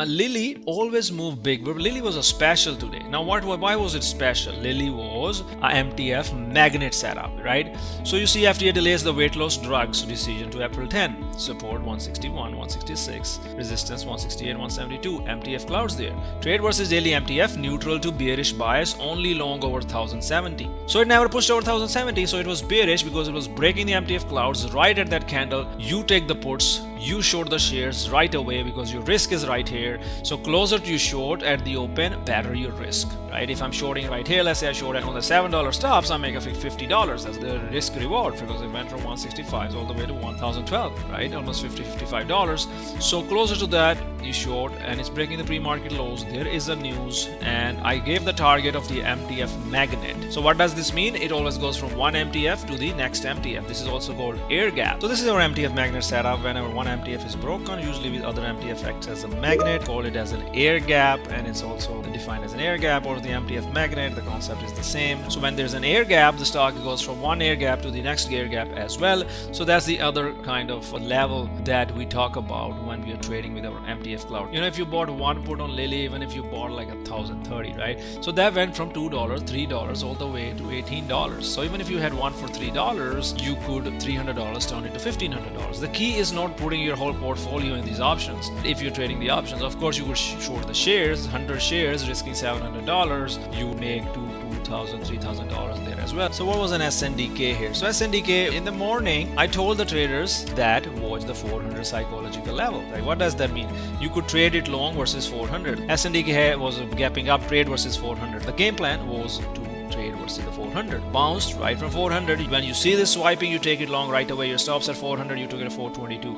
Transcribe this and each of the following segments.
Lily always moved big, but Lily was a special today. Now why was it special? Lily was a MTF magnet setup, right? So you see FDA delays the weight loss drugs decision to April 10. Support 161, 166, resistance 168, 172. MTF clouds there. Trade versus daily MTF neutral to bearish bias, only long over 1070. So it never pushed over 1070, so it was bearish because it was breaking the MTF clouds right at that candle. You take the puts, you short the shares right away because your risk is right here. So closer to you short at the open, better your risk, right? If I'm shorting right here, let's say I short on the $7 stops, I make a $50. That's the risk reward because it went from 165 all the way to 1012, right? Almost $55. So closer to that, you short, and it's breaking the pre-market lows. There is a news, and I gave the target of the MTF magnet. So what does this mean? It always goes from one MTF to the next MTF. This is also called air gap. So this is our MTF magnet setup. Whenever one MTF is broken, usually with other MTF acts as a magnet, call it as an air gap, and it's also defined as an air gap or the MTF magnet. The concept is the same. So when there's an air gap, the stock goes from one air gap to the next air gap as well. So that's the other kind of level that we talk about when we are trading with our MTF cloud. You know, if you bought one put on Lily, even if you bought like 1,030, right? So that went from $2, $3 all the way to $18. So even if you had one for $3, you could $300 turn it to $1,500. The key is not putting your whole portfolio in these options. If you're trading the options, of course you could short the shares, 100 shares risking $700, you make $2,000, $3,000 there as well. So what was an SNDK here? So SNDK, in the morning, I told the traders that watch the 400 psychological level. Like, what does that mean? You could trade it long versus 400. SNDK was gapping up, trade versus 400. The game plan was to trade versus the 400. Bounced right from 400. When you see this swiping, you take it long right away. Your stops at 400, you took it at 422.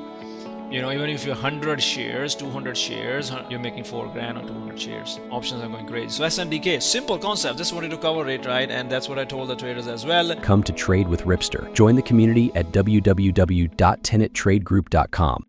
You know, even if you're 100 shares, 200 shares, you're making $4,000 on 200 shares. Options are going crazy. So SNDK, simple concept. Just wanted to cover it, right? And that's what I told the traders as well. Come to trade with Ripster. Join the community at www.tenettradegroup.com.